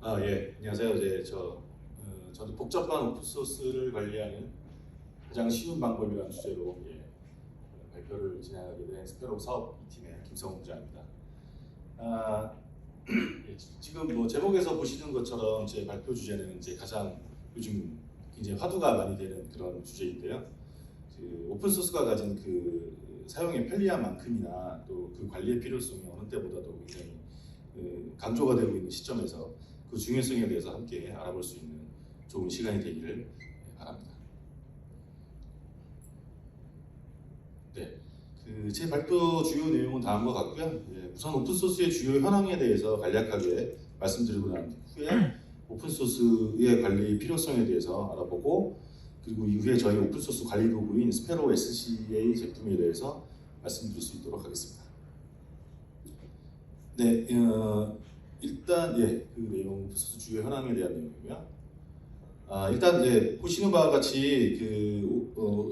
예, 안녕하세요. 저도 복잡한 오픈소스를 관리하는 가장 쉬운 방법이라는 주제로 발표를 진행하게 된 스페로 사업 2팀의 김성훈 부장입니다. 아, 지금 뭐 제목에서 보시는 것처럼 제 발표 주제는 이제 가장 요즘 굉장히 화두가 많이 되는 그런 주제인데요. 그 오픈소스가 가진 그 사용의 편리함만큼이나 또 그 관리의 필요성이 어느 때보다도 굉장히 강조가 되고 있는 시점에서 그 중요성에 대해서 함께 알아볼 수 있는 좋은 시간이 되기를 바랍니다. 네, 제 발표 주요 내용은 다음과 같고요. 우선 오픈소스의 주요 현황에 대해서 간략하게 말씀드리고 난 후에 오픈소스의 관리 필요성에 대해서 알아보고, 그리고 이후에 저희 오픈소스 관리 도구인 스페로 SCA 제품에 대해서 말씀드릴 수 있도록 하겠습니다. 네, 일단 그 내용 오픈소스 주요 현황에 대한 내용이고요. 일단 보시는 바와 같이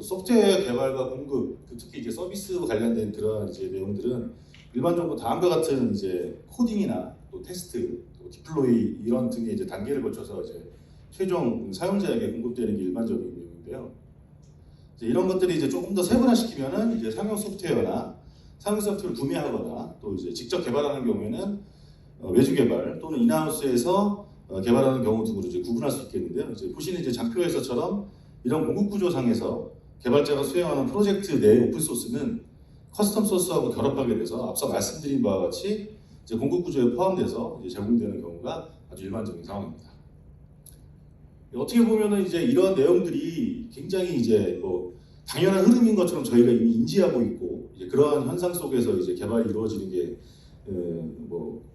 소프트웨어 개발과 공급, 특히 이제 서비스 관련된 그런 이제 내용들은 일반적으로 다음과 같은 이제 코딩이나 또 테스트, 또 디플로이 이런 등의 이제 단계를 거쳐서 이제 최종 사용자에게 공급되는 게 일반적인 내용인데요. 이런 것들이 이제 조금 더 세분화시키면은 이제 상용 소프트웨어를 구매하거나 또 이제 직접 개발하는 경우에는 외주 개발 또는 인하우스에서 개발하는 경우 등으로 이제 구분할 수 있겠는데요. 이제 보시는 이제 장표에서처럼 이런 공급 구조상에서 개발자가 수행하는 프로젝트 내 오픈 소스는 커스텀 소스하고 결합하게 돼서 앞서 말씀드린 바와 같이 이제 공급 구조에 포함돼서 이제 제공되는 경우가 아주 일반적인 상황입니다. 어떻게 보면은 이제 이런 내용들이 굉장히 이제 뭐 당연한 흐름인 것처럼 저희가 이미 인지하고 있고, 이제 그러한 현상 속에서 이제 개발이 이루어지는 게 뭐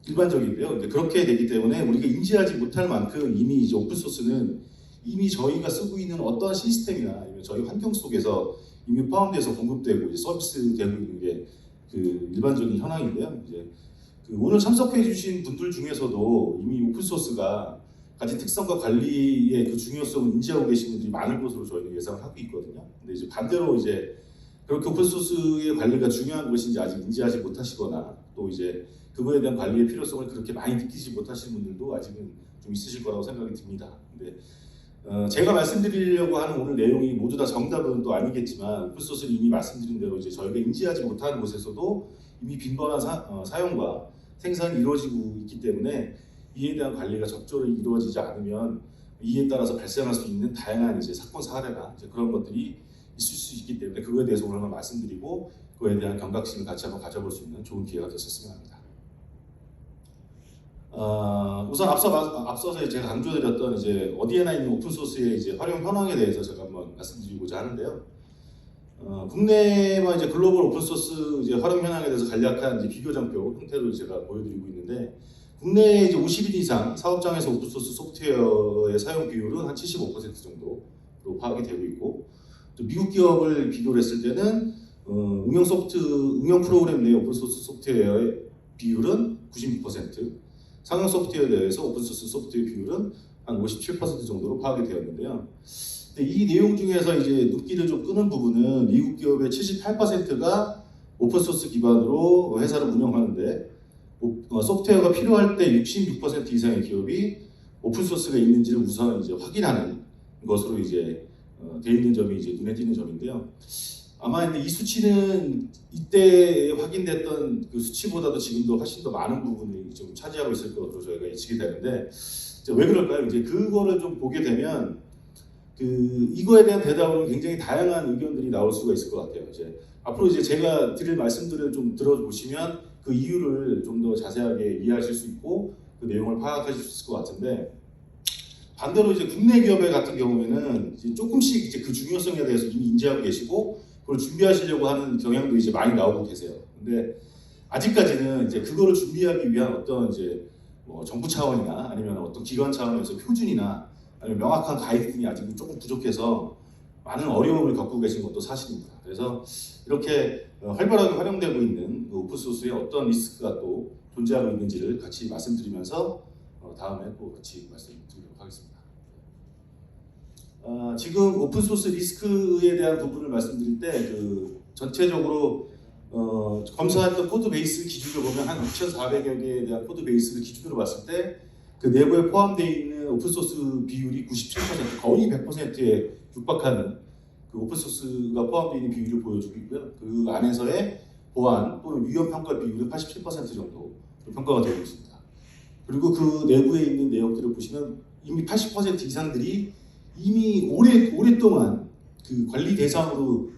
일반적인데요. 그렇게 되기 때문에 우리가 인지하지 못할 만큼 이미 이제 오픈 소스는 이미 저희가 쓰고 있는 어떠한 시스템이나 아니면 저희 환경 속에서 이미 포함돼서 공급되고 이제 서비스되고 있는 게 그 일반적인 현황인데요. 이제 오늘 참석해 주신 분들 중에서도 이미 오픈 소스가 가진 특성과 관리의 그 중요성을 인지하고 계신 분들이 많을 것으로 저희는 예상을 하고 있거든요. 근데 이제 반대로 이제 그렇게 오픈 소스의 관리가 중요한 것인지 아직 인지하지 못하시거나, 또 이제 그거에 대한 관리의 필요성을 그렇게 많이 느끼지 못하시는 분들도 아직은 좀 있으실 거라고 생각이 듭니다. 근데 제가 말씀드리려고 하는 오늘 내용이 모두 다 정답은 또 아니겠지만, 오픈소스는 이미 말씀드린 대로 이제 저희가 인지하지 못하는 곳에서도 이미 빈번한 사용과 생산이 이루어지고 있기 때문에 이에 대한 관리가 적절히 이루어지지 않으면 이에 따라서 발생할 수 있는 다양한 이제 사건 사례나 이제 그런 것들이 있을 수 있기 때문에 그거에 대해서 오늘 한번 말씀드리고 그거에 대한 경각심을 같이 한번 가져볼 수 있는 좋은 기회가 됐었으면 합니다. 우선 앞서서 제가 강조드렸던 이제 어디에나 있는 오픈 소스의 이제 활용 현황에 대해서 제가 한번 말씀드리고자 하는데요. 국내와 이제 글로벌 오픈 소스 이제 활용 현황에 대해서 간략한 이제 비교 장표 형태로 제가 보여드리고 있는데, 국내에 이제 50인 이상 사업장에서 오픈 소스 소프트웨어의 사용 비율은 한 75% 정도로 파악이 되고 있고, 또 미국 기업을 비교를 했을 때는 응용 프로그램 내 오픈 소스 소프트웨어의 비율은 96%, 상용 소프트웨어에 대해서 오픈소스 소프트웨어 비율은 한 57% 정도로 파악이 되었는데요. 근데 이 내용 중에서 이제 눈길을 좀 끄는 부분은 미국 기업의 78%가 오픈소스 기반으로 회사를 운영하는데, 소프트웨어가 필요할 때 66% 이상의 기업이 오픈소스가 있는지를 우선 이제 확인하는 것으로 이제 되어 있는 점이 이제 눈에 띄는 점인데요. 아마 이 수치는 이때 확인됐던 그 수치보다도 지금도 훨씬 더 많은 부분을 좀 차지하고 있을 것으로 저희가 예측이 되는데, 왜 그럴까요? 이제 그거를 좀 보게 되면 이거에 대한 대답은 굉장히 다양한 의견들이 나올 수가 있을 것 같아요. 이제 앞으로 이제 제가 드릴 말씀들을 좀 들어보시면 그 이유를 좀 더 자세하게 이해하실 수 있고 그 내용을 파악하실 수 있을 것 같은데, 반대로 이제 국내 기업의 같은 경우에는 이제 조금씩 이제 그 중요성에 대해서 이미 인지하고 계시고 그걸 준비하시려고 하는 경향도 이제 많이 나오고 계세요. 근데 아직까지는 이제 그거를 준비하기 위한 어떤 이제 뭐 정부 차원이나 아니면 어떤 기관 차원에서 표준이나 아니면 명확한 가이드등이 아직 조금 부족해서 많은 어려움을 겪고 계신 것도 사실입니다. 그래서 이렇게 활발하게 활용되고 있는 오픈소스의 어떤 리스크가 또 존재하고 있는지를 같이 말씀드리면서 다음에 또 같이 말씀드리도록 하겠습니다. 지금 오픈소스 리스크에 대한 부분을 말씀드릴 때 전체적으로 검사했던 코드 베이스 기준으로 보면 한 2,400여 개에 대한 코드 베이스를 기준으로 봤을 때 그 내부에 포함되어 있는 오픈소스 비율이 97%, 거의 100%에 육박하는 그 오픈소스가 포함되어 있는 비율을 보여주고 있고요. 그 안에서의 보안 또는 위험 평가 비율은 87% 정도 평가가 되고 있습니다. 그리고 그 내부에 있는 내역들을 보시면 이미 80% 이상들이 이미 오랫동안 그 관리 대상으로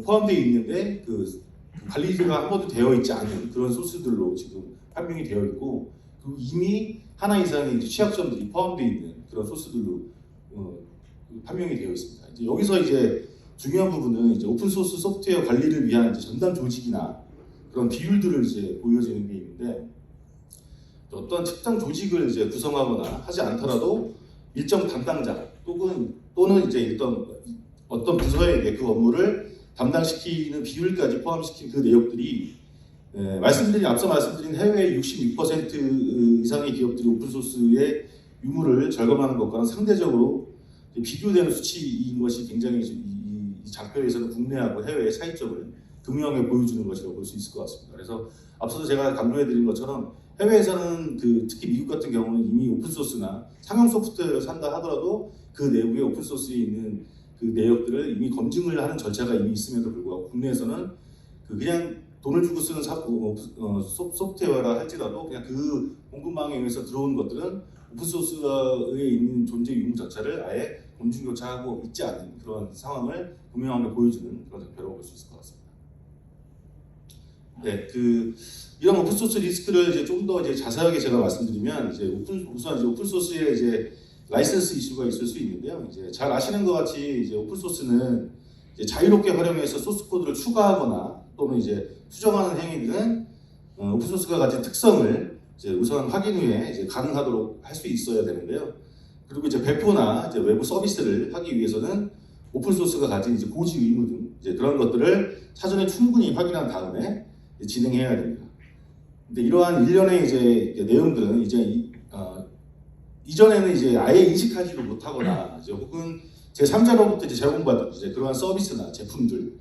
포함되어 있는데 그 관리가 한 번도 되어 있지 않은 그런 소스들로 지금 판명이 되어 있고, 그리고 이미 하나 이상의 취약점들이 포함되어 있는 그런 소스들로 판명이 되어 있습니다. 이제 여기서 이제 중요한 부분은 이제 오픈 소스 소프트웨어 관리를 위한 이제 전담 조직이나 그런 비율들을 이제 보여지는 게 있는데, 어떤 특정 조직을 이제 구성하거나 하지 않더라도 일정 담당자 또는 이제 어떤 부서에게 그 업무를 담당시키는 비율까지 포함시킨 그 내역들이 앞서 말씀드린 해외 66% 이상의 기업들이 오픈소스의 유무를 절감하는 것과는 상대적으로 비교되는 수치인 것이 굉장히 이 장표에서는 국내하고 해외의 차이점을 극명하게 보여주는 것이라고 볼 수 있을 것 같습니다. 그래서 앞서도 제가 강조해드린 것처럼 해외에서는 특히 미국 같은 경우는 이미 오픈소스나 상용 소프트웨어를 산다 하더라도 그 내부에 오픈소스에 있는 그 내역들을 이미 검증을 하는 절차가 이미 있음에도 불구하고 국내에서는 그냥 돈을 주고 쓰는 소프트웨어라 할지라도 그냥 그 공급망에 의해서 들어온 것들은 오픈소스에 있는 존재 유무 자체를 아예 검증조차하고 있지 않은 그런 상황을 분명하게 보여주는 그런 장표라고 볼 수 있을 것 같습니다. 네, 이런 오픈소스 리스크를 이제 좀 더 자세하게 제가 말씀드리면 우선 오픈소스의 라이센스 이슈가 있을 수 있는데요. 잘 아시는 것 같이 오픈소스는 자유롭게 활용해서 소스 코드를 추가하거나 또는 수정하는 행위들은 오픈소스가 가진 특성을 우선 확인 후에 가능하도록 할 수 있어야 되는데요. 그리고 배포나 외부 서비스를 하기 위해서는 오픈소스가 가진 고지 의무 등 그런 것들을 사전에 충분히 확인한 다음에 진행해야 됩니다. 근데 이러한 일련의 내용들은 이전에는 아예 인식하지도 못하거나 혹은 제3자로부터 제공받은 그러한 서비스나 제품들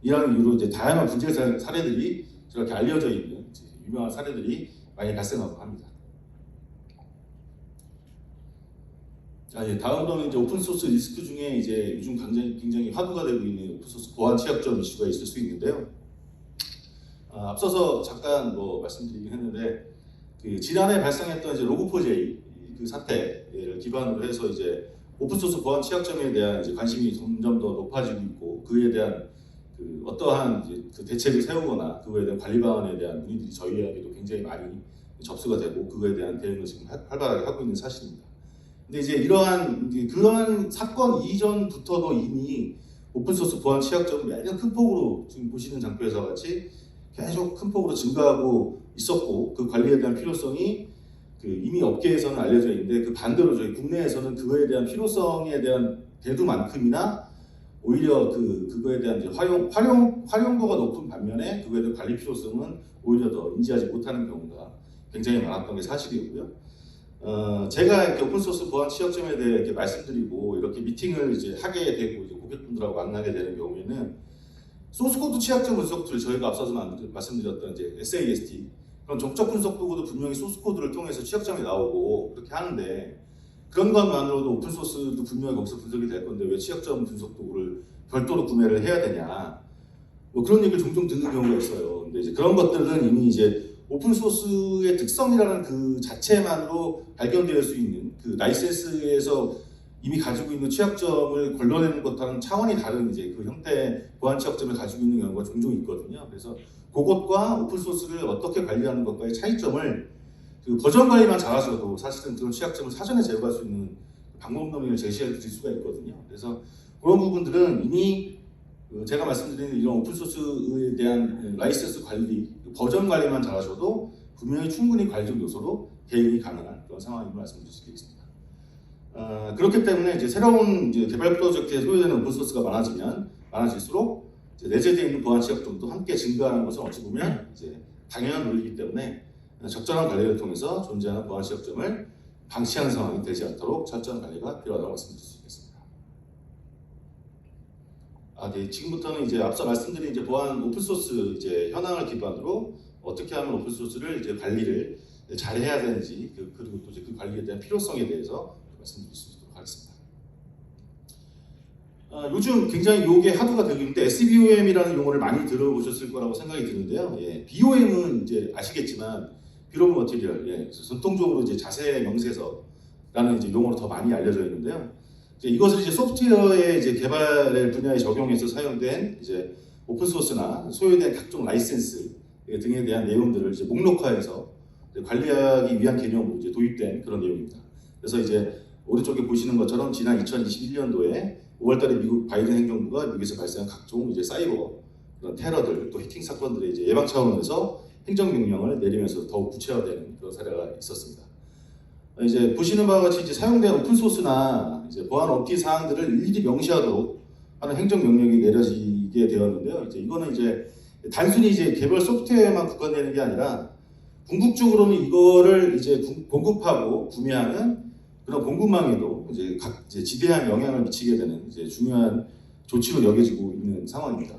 이런 이유로 다양한 문제 사례들이 저렇게 알려져 있는 유명한 사례들이 많이 발생하고 합니다. 다음으로는 오픈소스 리스크 중에 요즘 굉장히 화두가 되고 있는 오픈소스 보안 취약점 이슈가 있을 수 있는데요. 앞서서 잠깐 말씀드리긴 했는데 지난해 발생했던 로그4j 그 사태를 기반으로 해서 오픈소스 보안 취약점에 대한 관심이 점점 더 높아지고 있고, 그에 대한 어떠한 대책을 세우거나 그거에 대한 관리 방안에 대한 문의들이 저희에게도 굉장히 많이 접수가 되고 그거에 대한 대응을 지금 활발하게 하고 있는 사실입니다. 근데 그러한 사건 이전부터도 이미 오픈소스 보안 취약점은 매년 큰 폭으로 지금 보시는 장표에서 같이 계속 큰 폭으로 증가하고 있었고, 그 관리에 대한 필요성이 이미 업계에서는 알려져 있는데, 그 반대로 저희 국내에서는 그거에 대한 필요성에 대한 대두만큼이나 오히려 그거에 대한 활용도가 높은 반면에 그거에 대한 관리 필요성은 오히려 더 인지하지 못하는 경우가 굉장히 많았던 게 사실이고요. 제가 이렇게 오픈소스 보안 취약점에 대해 이렇게 말씀드리고 이렇게 미팅을 하게 되고 고객분들하고 만나게 되는 경우에는 소스코드 취약점 분석 툴, 저희가 앞서서 말씀드렸던 SAST 그런 정적 분석 도구도 분명히 소스코드를 통해서 취약점이 나오고 그렇게 하는데, 그런 것만으로도 오픈소스도 분명히 거기서 분석이 될 건데 왜 취약점 분석 도구를 별도로 구매를 해야 되냐, 그런 얘기를 종종 듣는 경우가 있어요. 근데 그런 것들은 이미 오픈소스의 특성이라는 그 자체만으로 발견될 수 있는 그 라이센스에서 이미 가지고 있는 취약점을 걸러내는 것과는 차원이 다른 그 형태의 보안 취약점을 가지고 있는 경우가 종종 있거든요. 그래서 그것과 오픈소스를 어떻게 관리하는 것과의 차이점을 버전 관리만 잘하셔도 사실은 그런 취약점을 사전에 제거할 수 있는 방법론을 제시해 드릴 수가 있거든요. 그래서 그런 부분들은 이미 제가 말씀드리는 이런 오픈소스에 대한 라이센스 관리, 버전 관리만 잘하셔도 분명히 충분히 관리적 요소로 대응이 가능한 그런 상황임을 말씀드릴 수 있겠습니다. 그렇기 때문에 새로운 개발 프로젝트에 소요되는 오픈소스가 많아질수록 내재되어 있는 보안 취약점도 함께 증가하는 것은 어찌 보면 당연한 논리이기 때문에 적절한 관리를 통해서 존재하는 보안 취약점을 방치하는 상황이 되지 않도록 철저한 관리가 필요하다고 말씀드릴 수 있겠습니다. 네. 지금부터는 이제 앞서 말씀드린 이제 보안 오픈소스 이제 현황을 기반으로 어떻게 하면 오픈소스를 이제 관리를 잘 해야 되는지 그리고 또 이제 그 관리에 대한 필요성에 대해서 말씀드릴 수 있도록 하겠습니다. 요즘 굉장히 요게 하도가 되고 있는데 SBOM이라는 용어를 많이 들어보셨을 거라고 생각이 드는데요. 예, BOM은 이제 아시겠지만 비로 오브 머티리얼, 예, 전통적으로 이제 자세 명세서라는 이제 용어로 더 많이 알려져 있는데요. 이것을 이제 소프트웨어의 이제 개발의 분야에 적용해서 사용된 이제 오픈 소스나 소유된 각종 라이센스 등에 대한 내용들을 이제 목록화해서 이제 관리하기 위한 개념으로 이제 도입된 그런 내용입니다. 그래서 이제 오른쪽에 보시는 것처럼 지난 2021년도에 5월달에 미국 바이든 행정부가 미국에서 발생한 각종 이제 사이버 그런 테러들 또 해킹 사건들의 이제 예방 차원에서 행정명령을 내리면서 더욱 구체화되는 그런 사례가 있었습니다. 이제 보시는 바와 같이 이제 사용된 오픈 소스나 이제 보안 업계 사항들을 일일이 명시하도록 하는 행정명령이 내려지게 되었는데요. 이제 이거는 이제 단순히 이제 개별 소프트웨어만 국한되는 게 아니라 궁극적으로는 이거를 이제 공급하고 구매하는 그런 공급망에도 이제 이제 지대한 영향을 미치게 되는 이제 중요한 조치로 여겨지고 있는 상황입니다.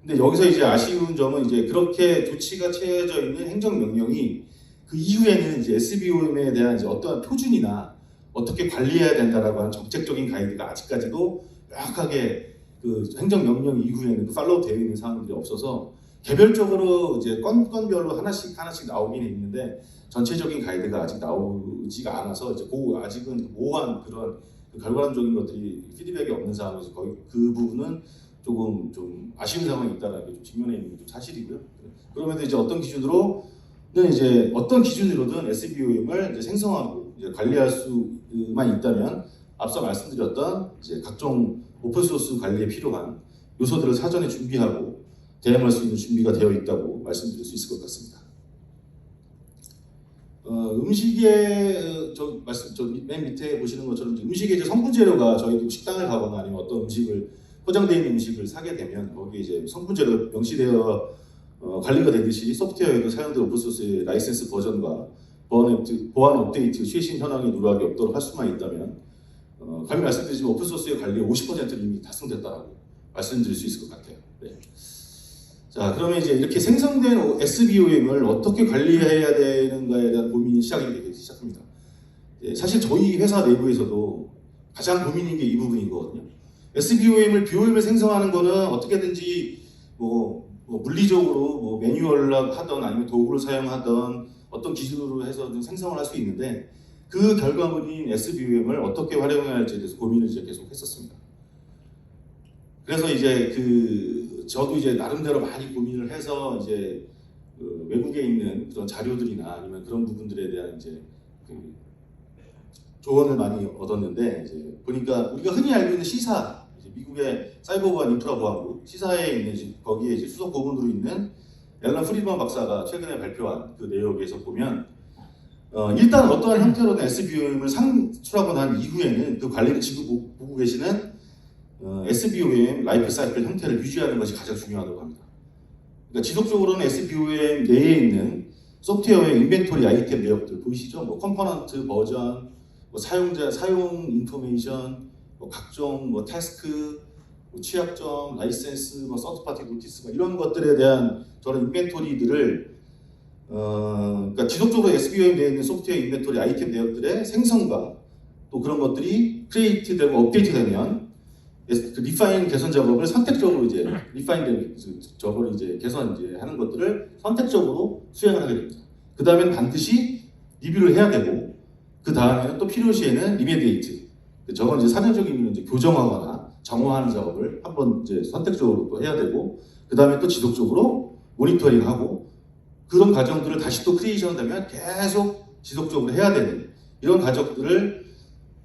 근데 여기서 이제 아쉬운 점은 이제 그렇게 조치가 취해져 있는 행정명령이 그 이후에는 이제 SBOM에 대한 이제 어떠한 표준이나 어떻게 관리해야 된다라고 하는 정책적인 가이드가 아직까지도 명확하게 그 행정명령 이후에는 그 팔로우 되어 있는 사항들이 없어서 개별적으로 이제 건별로 하나씩 나오긴 있는데 전체적인 가이드가 아직 나오지가 않아서 이제 아직은 모호한 그런 그 결과론적인 것들이 피드백이 없는 상황에서 거의 그 부분은 조금 좀 아쉬운 상황이 있다라는 게 좀 직면해 있는 게 좀 사실이고요. 그러면 이제 어떤 기준으로든 SBOM을 이제 생성하고 이제 관리할 수만 있다면 앞서 말씀드렸던 이제 각종 오픈 소스 관리에 필요한 요소들을 사전에 준비하고 대응할 수 있는 준비가 되어 있다고 말씀드릴 수 있을 것 같습니다. 음식의 맨 밑에 보시는 것처럼 음식의 이제 성분 재료가 저희도 식당을 가거나 아니면 어떤 음식을 포장되어 있는 음식을 사게 되면 거기에 이제 성분 재료 명시되어 관리가 되듯이 소프트웨어에도 사용된 오픈소스의 라이센스 버전과 보안 업데이트 최신 현황에 누락이 없도록 할 수만 있다면 감히 말씀드리지만 오픈소스의 관리의 50%는 이미 달성됐다고 말씀드릴 수 있을 것 같아요. 네. 자, 그러면 이제 이렇게 생성된 SBOM을 어떻게 관리해야 되는가에 대한 고민이 시작되기 시작합니다. 사실 저희 회사 내부에서도 가장 고민인 게 이 부분이거든요. BOM을 생성하는 거는 어떻게든지 물리적으로 매뉴얼로 하던 아니면 도구를 사용하던 어떤 기준으로 해서 생성을 할 수 있는데 그 결과물인 SBOM을 어떻게 활용해야 할지에 대해서 고민을 이제 계속 했었습니다. 그래서 이제 저도 이제 나름대로 많이 고민을 해서 이제 외국에 있는 그런 자료들이나 아니면 그런 부분들에 대한 이제 조언을 많이 얻었는데 이제 보니까 우리가 흔히 알고 있는 시사, 미국의 사이버 보안 인프라 보안국 시사에 있는 거기에 이제 수석 고문으로 있는 앨런 프리드먼 박사가 최근에 발표한 그 내용에서 보면 일단 어떠한 형태로는 SBOM을 상출하고 난 이후에는 그 관리를 지금 보고 계시는 SBOM 라이프 사이클 형태를 유지하는 것이 가장 중요하다고 합니다. 그러니까 지속적으로는 SBOM 내에 있는 소프트웨어의 인벤토리 아이템 내역들 보이시죠? 컴포넌트 버전, 사용자 사용 인포메이션, 각종 태스크, 취약점, 라이센스, 서드파티 노티스 이런 것들에 대한 저런 인벤토리들을 그러니까 지속적으로 SBOM 내에 있는 소프트웨어 인벤토리 아이템 내역들의 생성과 또 그런 것들이 크리에이트되고 업데이트되면 리파인 개선 작업을 선택적으로 이제 리파인 저걸 이제 개선 이제 하는 것들을 선택적으로 수행을 하게 됩니다. 그 다음엔 반드시 리뷰를 해야 되고 그 다음에는 또 필요시에는 리메디에이트. 저건 이제 사전적인 이제 교정하거나 정화하는 작업을 한번 이제 선택적으로 또 해야 되고 그 다음에 또 지속적으로 모니터링하고 그런 과정들을 다시 또 크리에이션 되면 계속 지속적으로 해야 되는 이런 과정들을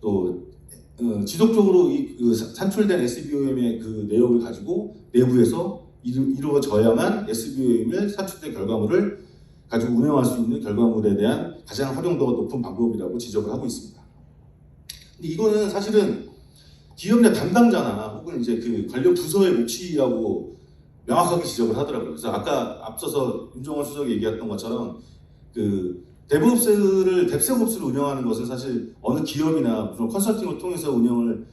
또 지속적으로 산출된 SBOM의 그 내용을 가지고 내부에서 이루어져야만 SBOM의 산출된 결과물을 가지고 운영할 수 있는 결과물에 대한 가장 활용도가 높은 방법이라고 지적을 하고 있습니다. 근데 이거는 사실은 기업 내 담당자나 혹은 이제 그 관련 부서의 몫이라고 명확하게 지적을 하더라고요. 그래서 아까 앞서서 윤종원 수석이 얘기했던 것처럼 뎁스옵스를 운영하는 것은 사실 어느 기업이나 무슨 컨설팅을 통해서 운영을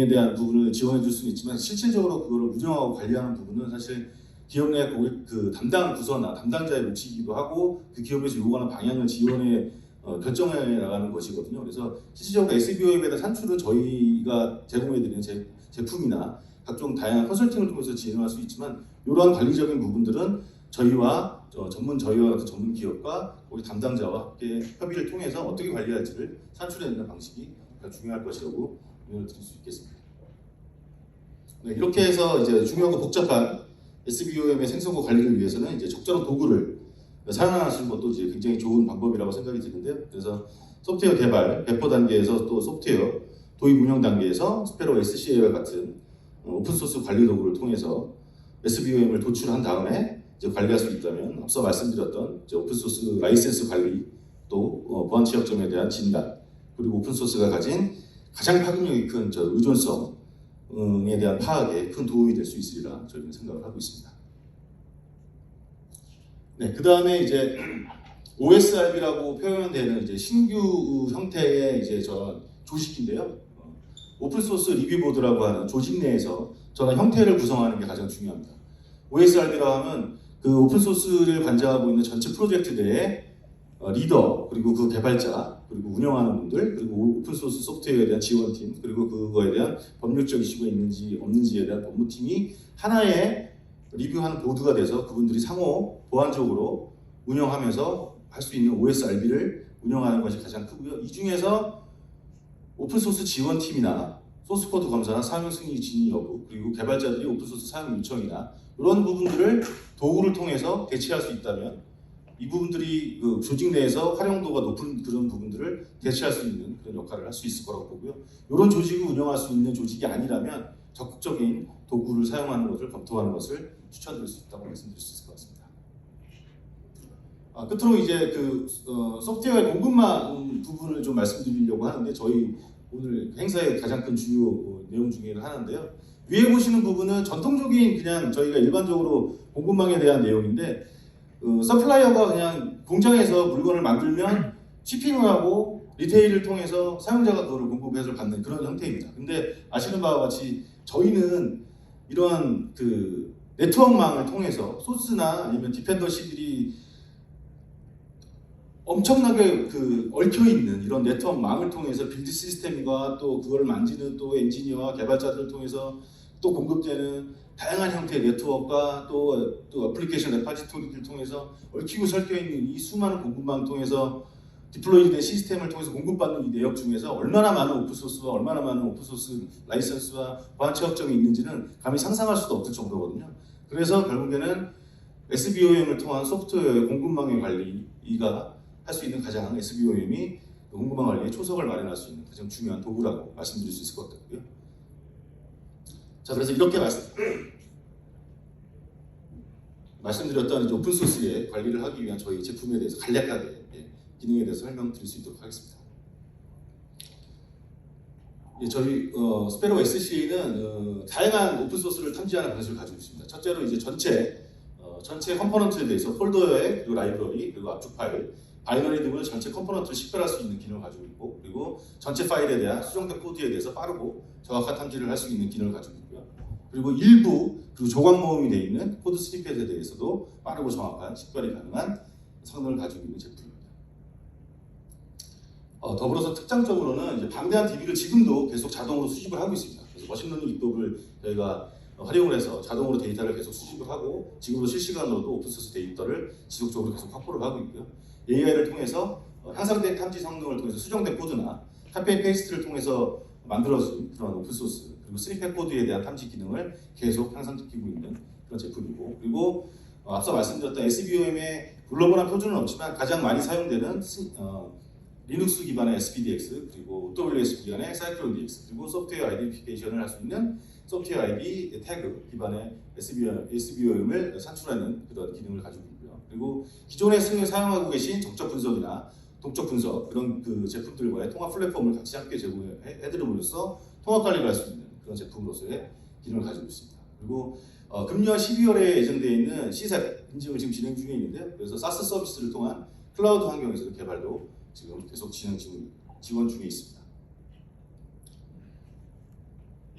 대한 부분을 지원해 줄 수는 있지만 실질적으로 그거를 운영하고 관리하는 부분은 사실 기업 내 고객 그 담당 부서나 담당자의 몫이기도 하고 그 기업에서 요구하는 방향을 지원해 결정해 나가는 것이거든요. 그래서 실질적으로 SBO에 대한 산출은 저희가 제공해드리는 제품이나 각종 다양한 컨설팅을 통해서 진행할 수 있지만 이러한 관리적인 부분들은 저희와 같은 전문 기업과 우리 담당자와 함께 협의를 통해서 어떻게 관리할지를 산출해내는 방식이 가장 중요할 것이라고 의견을 드릴 수 있겠습니다. 네, 이렇게 해서 이제 중요하고 복잡한 SBOM의 생성과 관리를 위해서는 이제 적절한 도구를 사용하시는 것도 이제 굉장히 좋은 방법이라고 생각이 드는데요. 그래서 소프트웨어 개발, 배포 단계에서 또 소프트웨어 도입 운영 단계에서 스페로 SCA와 같은 오픈소스 관리 도구를 통해서 SBOM을 도출한 다음에 이제 관리할 수 있다면 앞서 말씀드렸던 이제 오픈소스 라이센스 관리 또 보안 취약점에 대한 진단 그리고 오픈소스가 가진 가장 파급력이 큰 의존성에 대한 파악에 큰 도움이 될 수 있으리라 저희는 생각을 하고 있습니다. 네, 그 다음에 이제 OSRB라고 표현되는 이제 신규 형태의 이제 조직인데요. 오픈소스 리뷰보드라고 하는 조직 내에서 저는 형태를 구성하는 게 가장 중요합니다. OSRB라고 하면 그 오픈소스를 관장하고 있는 전체 프로젝트들의 리더 그리고 그 개발자 그리고 운영하는 분들 그리고 오픈소스 소프트웨어에 대한 지원팀 그리고 그거에 대한 법률적 이슈가 있는지 없는지에 대한 법무팀이 하나의 리뷰하는 보드가 돼서 그분들이 상호 보완적으로 운영하면서 할 수 있는 OSRB를 운영하는 것이 가장 크고요. 이 중에서 오픈소스 지원팀이나 소스코드 검사나 사용 승인 진위 여부 그리고 개발자들이 오픈소스 사용 요청이나 이런 부분들을 도구를 통해서 대체할 수 있다면 이 부분들이 그 조직 내에서 활용도가 높은 그런 부분들을 대체할 수 있는 그런 역할을 할 수 있을 거라고 보고요. 이런 조직을 운영할 수 있는 조직이 아니라면 적극적인 도구를 사용하는 것을 검토하는 것을 추천드릴 수 있다고 말씀드릴 수 있을 것 같습니다. 끝으로 이제 그 소프트웨어의 공급망 부분을 좀 말씀드리려고 하는데 저희 오늘 행사의 가장 큰 주요 내용 중에 하나인데요. 위에 보시는 부분은 전통적인 그냥 저희가 일반적으로 공급망에 대한 내용인데 서플라이어가 그냥 공장에서 물건을 만들면 shipping을 하고 리테일을 통해서 사용자가 그거를 공급해서 받는 그런 형태입니다. 근데 아시는 바와 같이 저희는 이러한 그 네트워크망을 통해서 소스나 아니면 디펜던시들이 엄청나게 그 얽혀 있는 이런 네트워크망을 통해서 빌드 시스템과 또 그걸 만지는 또 엔지니어와 개발자들을 통해서 또 공급되는 다양한 형태의 네트워크와 또 애플리케이션 레파지토리를 통해서 얽히고 설켜 있는 이 수많은 공급망을 통해서 디플로이된 시스템을 통해서 공급받는 이 내역 중에서 얼마나 많은 오픈소스와 얼마나 많은 오픈소스 라이선스와 보안 취약점이 있는지는 감히 상상할 수도 없을 정도거든요. 그래서 결국에는 SBOM을 통한 소프트웨어의 공급망의 관리가 할 수 있는 가장 SBOM이 공급망 관리에 초석을 마련할 수 있는 가장 중요한 도구라고 말씀드릴 수 있을 것 같고요. 자, 그래서 이렇게 말씀드렸던 이제 오픈소스의 관리를 하기 위한 저희 제품에 대해서 간략하게 기능에 대해서 설명드릴 수 있도록 하겠습니다. 저희 스페로 SCA는 다양한 오픈소스를 탐지하는 방식을 가지고 있습니다. 첫째로 이제 전체 컴포넌트에 대해서 폴더에 그리고 라이브러리 그리고 압축 파일 바이너리 등을 전체 컴포넌트를 식별할 수 있는 기능을 가지고 있고 그리고 전체 파일에 대한 수정된 코드에 대해서 빠르고 정확한 탐지를 할 수 있는 기능을 가지고 있고요. 그리고 일부 그리고 조각 모음이 되어 있는 코드 스니펫에 대해서도 빠르고 정확한 식별이 가능한 성능을 가지고 있는 제품입니다. 더불어서 특장적으로는 이제 방대한 DB를 지금도 계속 자동으로 수집을 하고 있습니다. 그래서 머신러닝 입법을 저희가 활용을 해서 자동으로 데이터를 계속 수집을 하고 지금도 실시간으로도 오픈소스 데이터를 지속적으로 계속 확보를 하고 있고요. AI를 통해서 향상된 탐지 성능을 통해서 수정된 코드나 카피 앤 페이스트를 통해서 만들어진 그런 오픈소스 그리고 스니펫 코드에 대한 탐지 기능을 계속 향상시키고 있는 그런 제품이고 그리고 앞서 말씀드렸던 SBOM의 글로벌한 표준은 없지만 가장 많이 사용되는 리눅스 기반의 SPDX 그리고 WS 기반의 사이클론 DX 그리고 소프트웨어 아이덴티피케이션을 할 수 있는 소프트웨어 ID 태그 기반의 SBOM을 산출하는 그런 기능을 가지고 있고요. 그리고 기존에 사용하고 계신 정적 분석이나 동적 분석 그런 그 제품들과의 통합 플랫폼을 같이 함께 제공해드림으로써 통합 관리를 할 수 있는 그런 제품으로서의 기능을 가지고 있습니다. 그리고 금년 12월에 예정되어 있는 C셋 인증을 지금 진행 중에 있는데요. 그래서 사스 서비스를 통한 클라우드 환경에서 개발도 지금 계속 지원 중에 있습니다.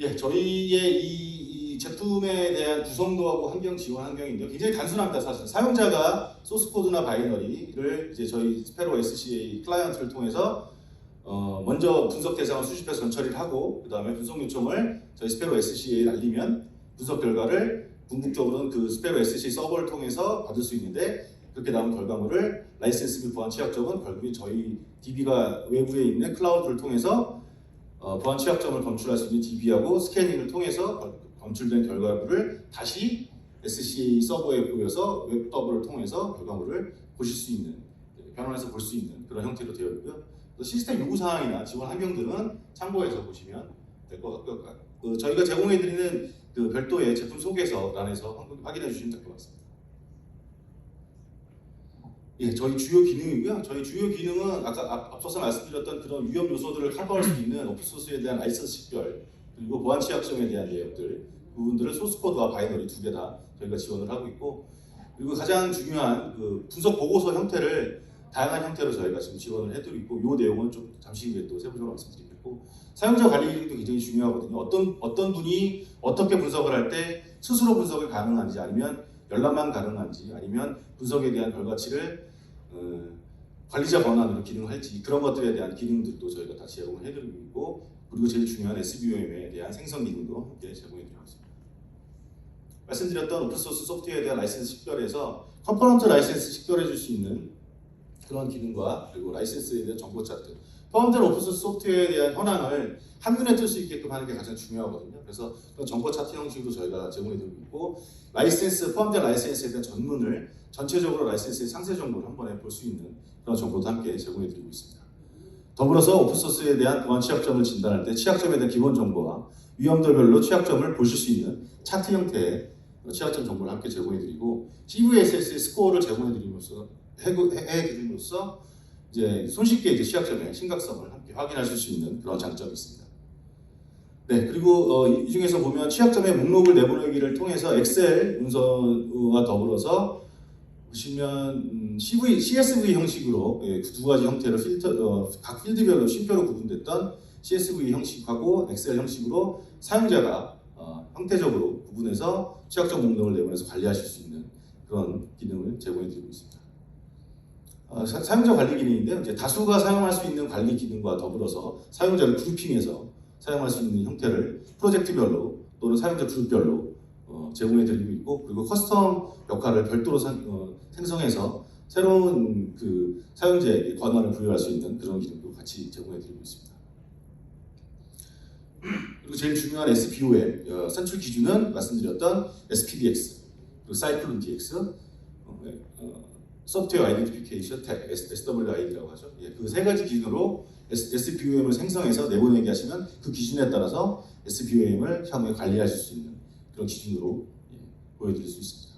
예, 저희의 이 제품에 대한 구성도하고 환경 지원 환경인데요. 굉장히 단순합니다, 사실. 사용자가 소스 코드나 바이너리를 이제 저희 스페로 SCA 클라이언트를 통해서 먼저 분석 대상을 수집해서 전처리를 하고 그 다음에 분석 요청을 저희 스페로 SCA에 날리면 분석 결과를 궁극적으로는 그 스페로 SCA 서버를 통해서 받을 수 있는데 그렇게 나온 결과물을 라이센스 및 보안 취약점은 결국에 저희 DB가 외부에 있는 클라우드를 통해서 보안 취약점을 검출할 수 있는 DB하고 스캐닝을 통해서 검출된 결과물을 다시 SCA 서버에 보여서 웹 서버를 통해서 결과물을 보실 수 있는, 변환해서 볼 수 있는 그런 형태로 되어 있고요. 또 시스템 요구사항이나 지원 환경들은 참고해서 보시면 될 것 같고요. 저희가 제공해드리는 그 별도의 제품 소개서란에서 확인해 주시면 될 것 같습니다. 예, 저희 주요 기능이고요. 저희 주요 기능은 아까 앞서서 말씀드렸던 그런 위험 요소들을 커버할 수 있는 오픈소스에 대한 라이선스 식별 그리고 보안 취약점에 대한 내역들 부분들을 소스코드와 바이너리 두 개 다 저희가 지원을 하고 있고 그리고 가장 중요한 그 분석 보고서 형태를 다양한 형태로 저희가 지금 지원을 해드리고 있고 이 내용은 좀 잠시 후에 또 세부적으로 말씀드리겠고 사용자 관리 기능도 굉장히 중요하거든요. 어떤 분이 어떻게 분석을 할 때 스스로 분석이 가능한지 아니면 열람만 가능한지 아니면 분석에 대한 결과치를 관리자 권한으로 기능할지 그런 것들에 대한 기능들도 저희가 다 제공을 해드리고 있고 그리고 제일 중요한 SBOM에 대한 생성 기능도 함께 제공해드리고 있습니다. 말씀드렸던 오픈소스 소프트웨어에 대한 라이센스 식별에서 컴포넌트 라이센스 식별해 줄 수 있는 그런 기능과 그리고 라이센스에 대한 정보 차트 포함된 오픈소스 소프트웨어에 대한 현황을 한눈에 뜰 수 있게끔 하는 게 가장 중요하거든요. 그래서 그런 정보 차트 형식도 저희가 제공해드리고 있고 포함된 라이센스에 대한 전문을 전체적으로 라이센스의 상세 정보를 한 번에 볼 수 있는 그런 정보도 함께 제공해드리고 있습니다. 더불어서 오픈소스에 대한 보안 취약점을 진단할 때 취약점에 대한 기본 정보와 위험도별로 취약점을 보실 수 있는 차트 형태의 취약점 정보를 함께 제공해드리고 CVSS의 스코어를 제공해드림으로써 이제 손쉽게 이제 취약점의 심각성을 함께 확인하실 수 있는 그런 장점이 있습니다. 네, 그리고 이 중에서 보면 취약점의 목록을 내보내기를 통해서 엑셀 문서와 더불어서 보시면 CSV 형식으로 두 가지 형태로 각 필드별로 쉼표로 구분됐던 CSV 형식하고 엑셀 형식으로 사용자가 형태적으로 구분해서 취약점 목록을 내보내서 관리하실 수 있는 그런 기능을 제공해드리고 있습니다. 사용자 관리 기능인데요. 이제 다수가 사용할 수 있는 관리 기능과 더불어서 사용자를 그룹핑해서 사용할 수 있는 형태를 프로젝트별로 또는 사용자 그룹별로 제공해드리고 있고 그리고 커스텀 역할을 별도로 생성해서 새로운 그 사용자에게 권한을 부여할 수 있는 그런 기능도 같이 제공해드리고 있습니다. 그리고 제일 중요한 SBOM 선출 기준은 말씀드렸던 SPDX 그리고 사이클론 DX 소프트웨어 아이덴티피케이션 택 SWID라고 하죠. 그 세 가지 기준으로 SBOM을 생성해서 내보내게 하시면 그 기준에 따라서 SBOM을 향후에 관리하실 수 있는 그런 기준으로 보여드릴 수 있습니다.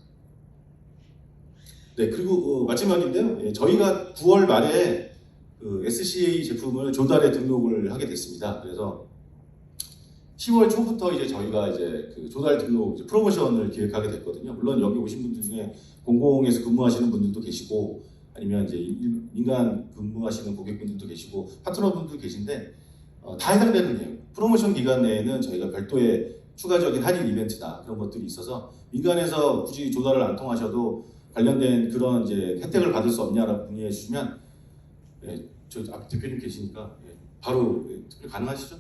네, 그리고 마지막인데요. 저희가 9월 말에 그 SCA 제품을 조달에 등록을 하게 됐습니다. 그래서 10월 초부터 이제 저희가 이제 그 조달 등록 프로모션을 기획하게 됐거든요. 물론 여기 오신 분들 중에 공공에서 근무하시는 분들도 계시고 아니면 이제 민간 근무하시는 고객분들도 계시고 파트너분들도 계신데 다 해당되는 내용. 프로모션 기간 내에는 저희가 별도의 추가적인 할인 이벤트나 그런 것들이 있어서 민간에서 굳이 조달을 안 통하셔도 관련된 그런 이제 혜택을 받을 수 없냐라고 문의해 주시면 저 앞 대표님 계시니까 바로 가능하시죠?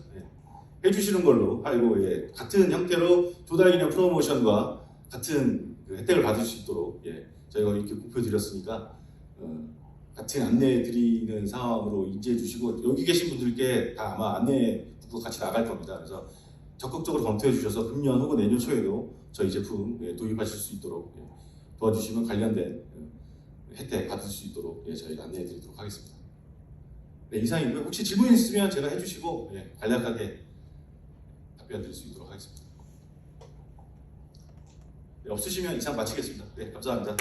해주시는 걸로 알고 같은 형태로 조달 기념 프로모션과 같은 그 혜택을 받을 수 있도록 저희가 이렇게 공표드렸으니까 같은 안내해 드리는 상황으로 인지해 주시고 여기 계신 분들께 다 아마 안내 북과 같이 나갈 겁니다. 그래서 적극적으로 검토해 주셔서 금년 혹은 내년 초에도 저희 제품 도입하실 수 있도록 도와주시면 관련된 혜택 받을 수 있도록 저희가 안내해 드리도록 하겠습니다. 네, 이상이고요. 혹시 질문 있으면 제가 해주시고 간략하게 답변 드릴 수 있도록 하겠습니다. 네, 없으시면 이상 마치겠습니다. 네, 감사합니다.